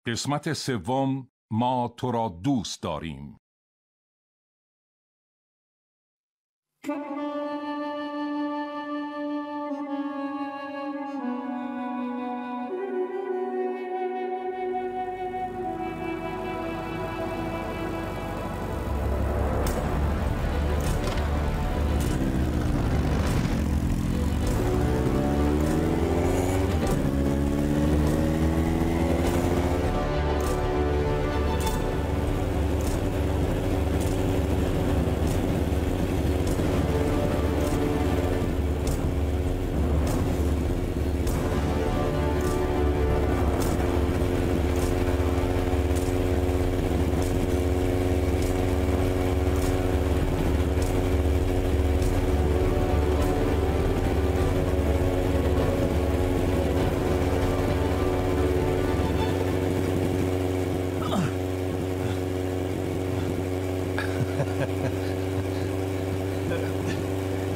قسمت سوم، ما تو را دوست داریم.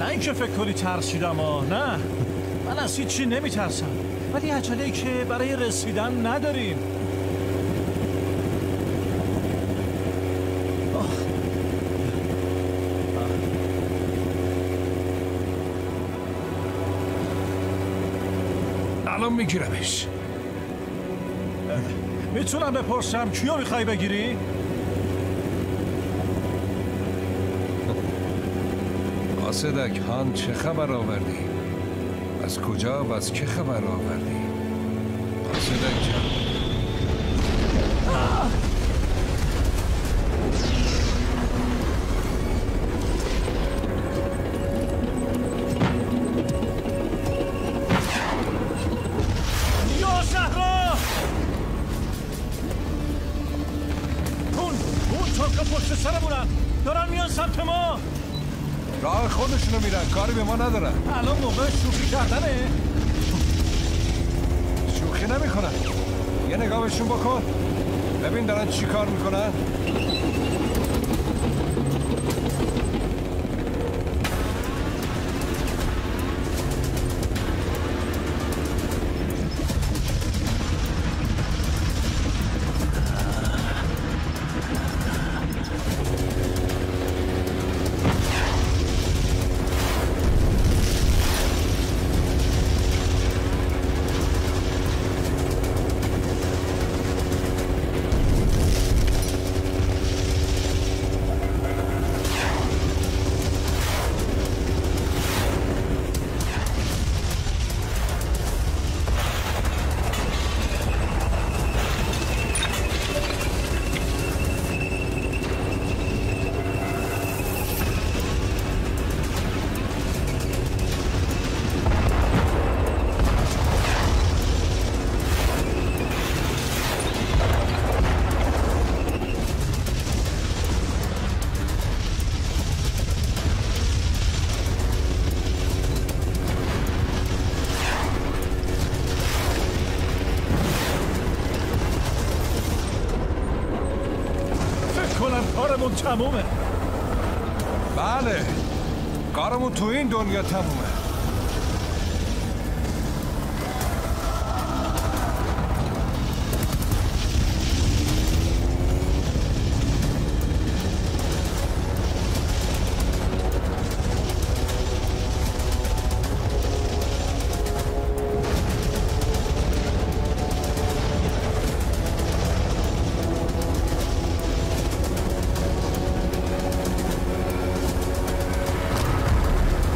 نه اینکه فکر کنی ترسیدم نه، من از هیچی نمیترسم، ولی عجله‌ای که برای رسیدن نداریم. الان میگیرمش. میتونم بپرسم کیو میخوای بگیری؟ قاصدک هان، چه خبر آوردی؟ از کجا و از که خبر آوردی؟ قاصدک جان. یا زهرا! اون ترک پشت سرمونن، دارن میان سمت ما. راه خودشونو میرن، کاری به ما ندارن. الان موقع شوخی کردنه. شوخی نمیکنن. یه نگاه بهشون بکن، ببین دارن چی کار میکنن. کارمون تمومه. بله، کارمون تو این دنیا تمومه.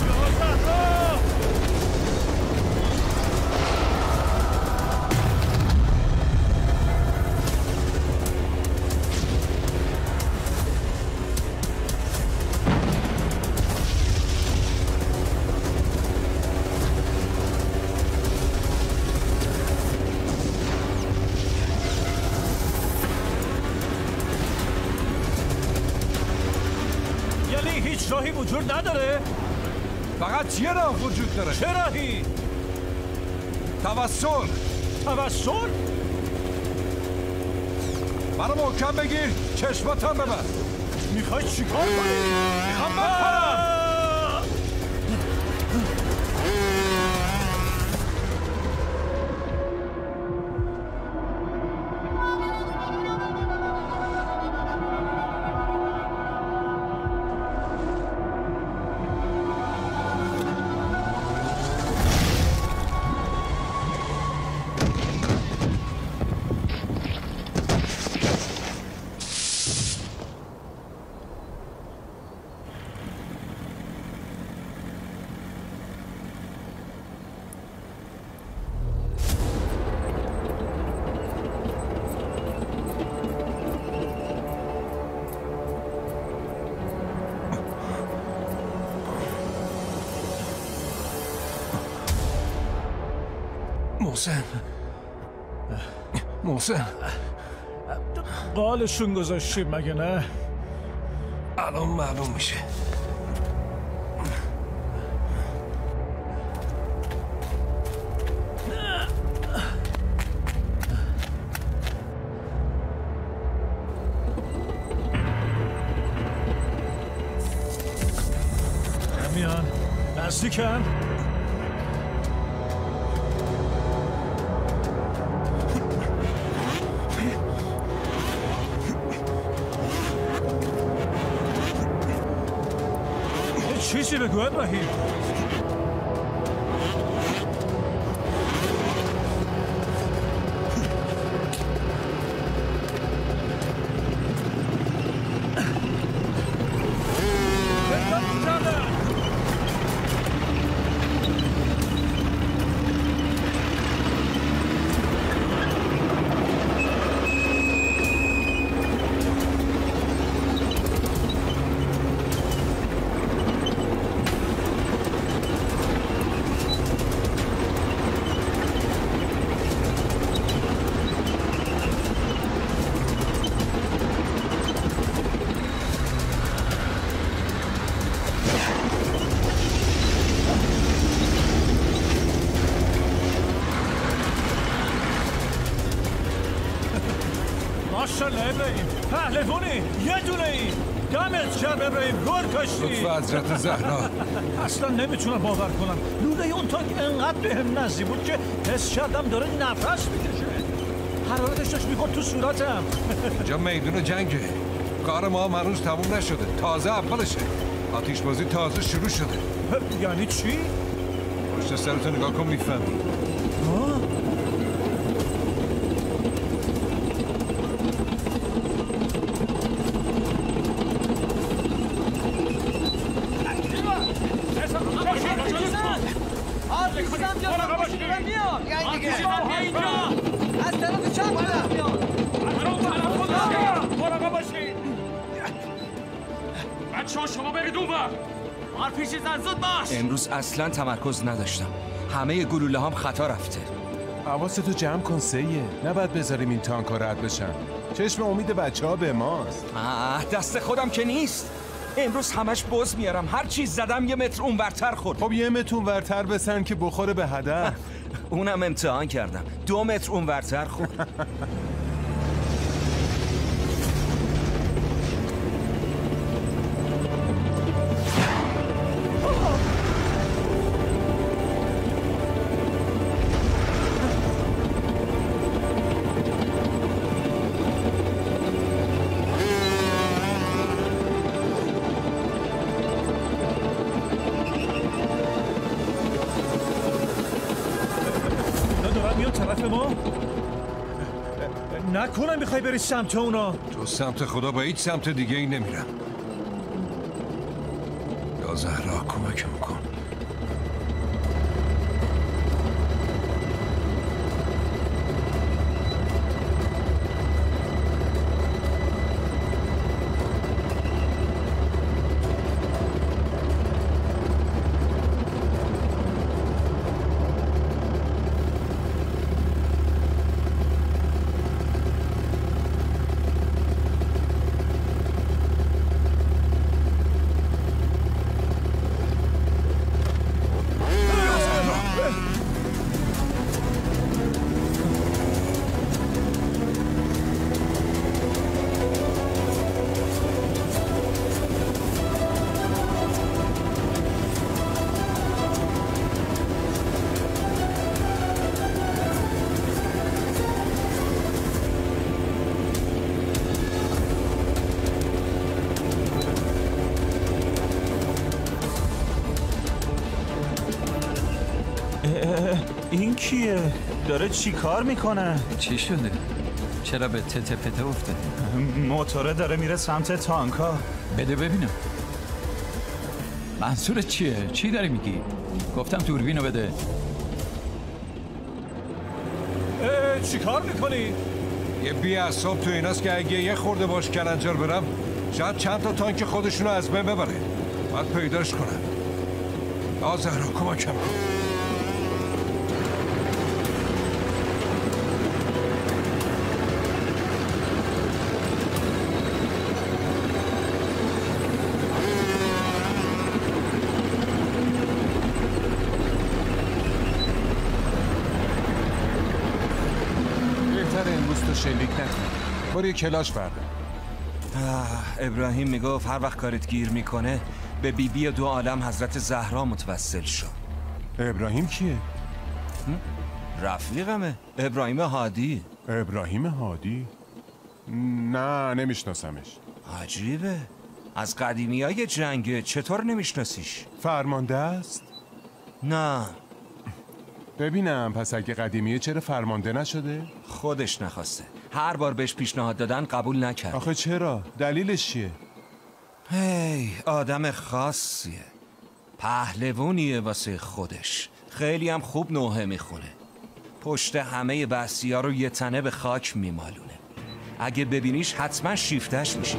یا زهرا! یعنی هیچ راهی وجود نداره؟ فقط یه راه وجود داره. چه راهی؟ توسل. توسل؟ منو محکم بگیر، چشماتم ببند. میخوای چیکار کنی؟ میخوام بپرم. محسن قالشون گذاشتیم مگه نه؟ الان معلوم میشه. میان نزدیکن. چیزی بگو ابراهیم. ماشالله ابراهیم پهلوانی یه دونه ای. دمت گرم ابراهیم، گل کشتی. لطف حضرت زهرا. اصلا نمیتونم باور کنم لوله اون تانک انقدر بهم نزدیک بود که حس کردم داره نفس میکشه. حرارتش داشت میخورد تو صورتم. اینجا میدون جنگه. کار ما هنوز تموم نشده، تازه اولشه. آتیش بازی تازه شروع شده. یعنی چی؟ پشت سرتو نگاه کن میفهمی. شما برید اونور. پیش زن زود باش. امروز اصلا تمرکز نداشتم. همه گلوله هم خطا رفته. حواستو جمع کن سیه. نباید بذاریم این تانکا رد بشن. چشم امید بچه ها به ماست. دست خودم که نیست. امروز همش بز میارم. هر چیز زدم یه متر اونورتر خورد. خب یه متر اونورتر بسن که بخوره به هدف. اونم امتحان کردم. 2 متر اونورتر خورد. نکنم میخوای بری سمت اونا. تو سمت خدا با هیچ سمت دیگه ای نمیرم. یا زهرا کمکم کن. این کیه؟ داره چی کار میکنه؟ چی شده؟ چرا به تته پته افتادی؟ موتوره داره میره سمت تانکا. بده ببینم. منظورت چیه؟ چی داری میگی؟ گفتم دوربینو بده. چی کار میکنی؟ یه بی‌عصاب تو ایناست که اگه یه خورده باش کلنجار برم شاید چند تا تانک خودشونو از بین ببره. باید پیداش کنم. زهرا کمکم کن. شلیک نکن. برو یه کلاش بردار. ابراهیم میگفت هر وقت کارت گیر میکنه به بیبی دو عالم حضرت زهرا متوسل شو. ابراهیم کیه؟ رفیقمه، ابراهیم هادی. ابراهیم هادی؟ نه نمیشناسمش. عجیبه، از قدیمی های جنگه، چطور نمیشناسیش؟ فرمانده است؟ نه. ببینم پس اگه قدیمیه چرا فرمانده نشده؟ خودش نخواسته، هر بار بهش پیشنهاد دادن قبول نکرد. آخه چرا؟ دلیلش چیه؟ هی آدم خاصیه، پهلوونیه واسه خودش، خیلی هم خوب نوحه میخونه، پشت همه بحثی‌ها رو یه تنه به خاک میمالونه. اگه ببینیش حتما شیفتش میشی.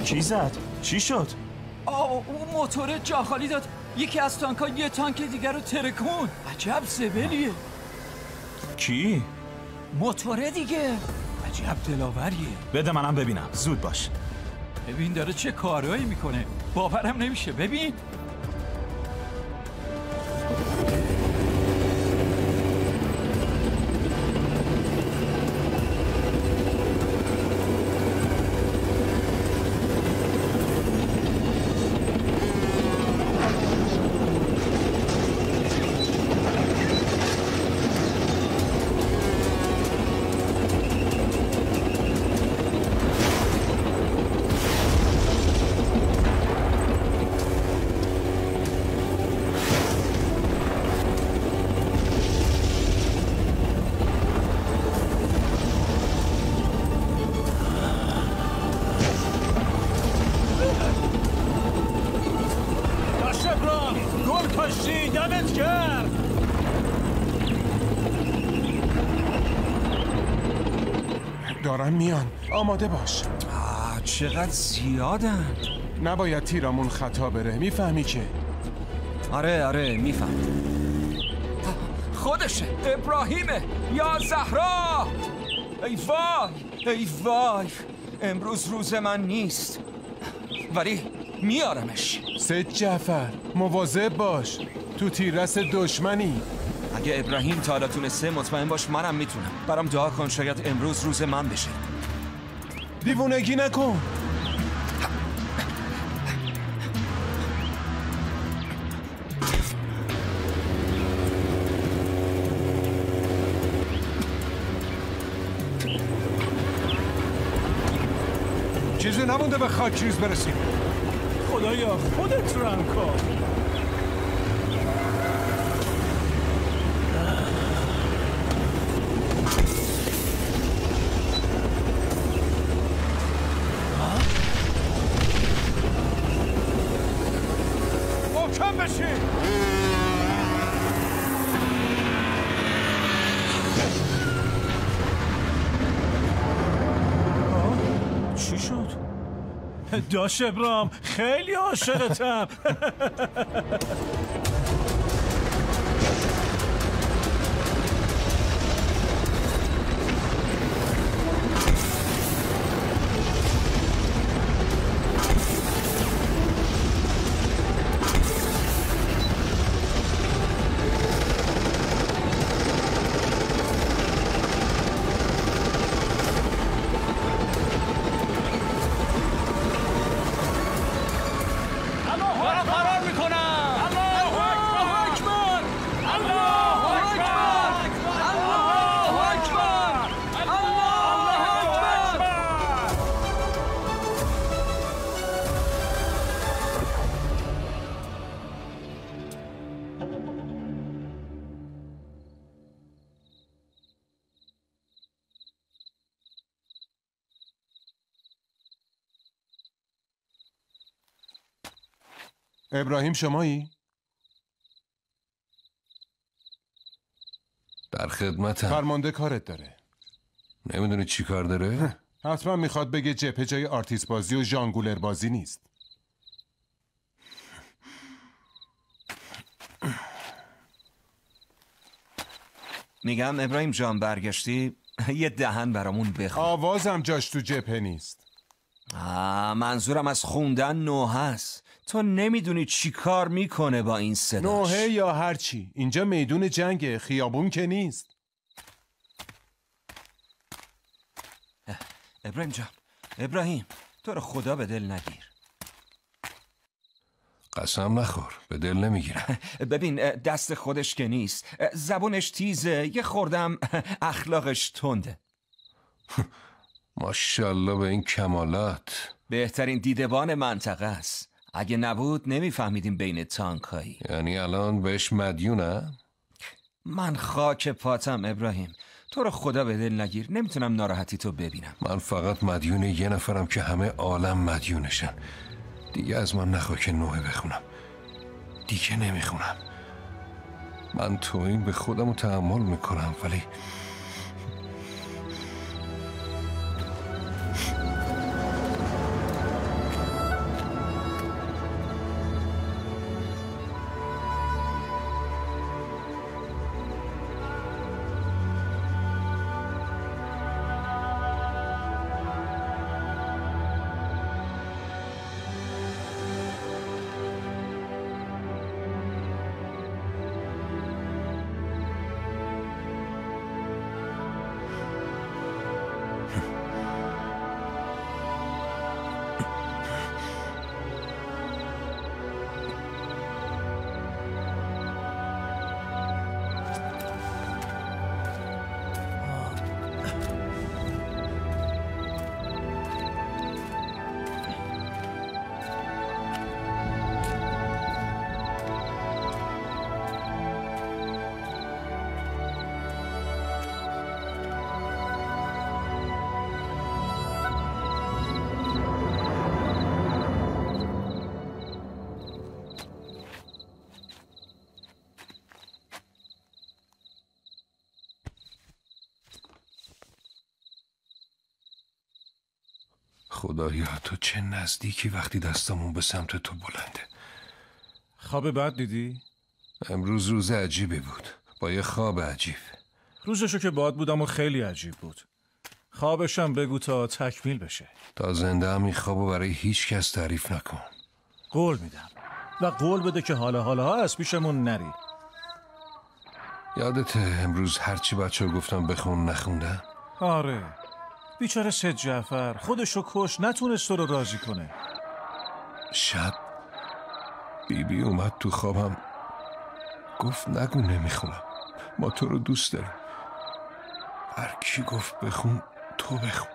کی زد؟ چی شد؟ اون موتور جا خالی داد، یکی از تانکا یه تانک دیگر رو ترکون. عجب زبلیه. کی؟ موتوره دیگه. عجب دلاوریه. بده منم ببینم، زود باش. ببین داره چه کارهایی میکنه، باورم نمیشه. ببین دارن میان، آماده باش. چقدر زیادن. نباید تیرامون خطا بره، میفهمی که؟ آره میفهم. خودشه، ابراهیمه، یا زهرا. ای وای امروز روز من نیست، ولی میارمش. سید جعفر مواظب باش، تو تیررس دشمنی. اگه ابراهیم تا حالا تونسته مطمئن باش منم میتونم. برام دعا کن شاید امروز روز من بشه. دیوونگی نکن. چیزی نمونده به خاکریز برسیم. خدایا خودت رم کن. محکم بشین. داش ابرام خیلی عاشقتم. ابراهیم شمایی؟ در خدمتم. فرمانده کارت داره. نمیدونی چی کار داره؟ حتما میخواد بگه جبهه جای آرتیست بازی و ژانگولر بازی نیست. میگم ابراهیم جان برگشتی یه دهن برامون بخون. آوازم جاش تو جبهه نیست. منظورم از خوندن نوحه است. تو نمیدونی چی کار میکنه با این صداش. نوحه یا هرچی، اینجا میدون جنگه، خیابون که نیست. ابراهیم جان، ابراهیم تو رو خدا به دل نگیر. قسم نخور، به دل نمیگیرم. ببین دست خودش که نیست، زبونش تیزه، یه خوردم اخلاقش تنده. ماشاءالله به این کمالات. بهترین دیدبان منطقه است. اگه نبود نمیفهمیدیم بین تانکایی. یعنی الان بهش مدیونه؟ من خاک پاتم ابراهیم، تو رو خدا به دل نگیر. نمیتونم ناراحتی تو ببینم. من فقط مدیون یه نفرم که همه عالم مدیونشن. دیگه از من نخوا که نوحه بخونم. دیگه نمیخونم. من توهین به خودم رو تحمل میکنم، ولی خدایا تو چه نزدیکی وقتی دستمون به سمت تو بلنده. خواب بد دیدی؟ امروز روز عجیبی بود، با یه خواب عجیب. روزشو که باد بودم و خیلی عجیب بود. خوابشم بگو تا تکمیل بشه. تا زنده هم این خوابو برای هیچ کس تعریف نکن. قول میدم و قول بده که حالا از پیشمون نری. یادته امروز هرچی بچه گفتم بخون نخوندن؟ آره، بیچاره سید جعفر خودشو کش، نتونست تو رو راضی کنه. شب بیبی اومد تو خوابم، گفت نگو نمیخونم، ما تو رو دوست داریم. هر کی گفت بخون تو بخون.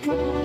باشی.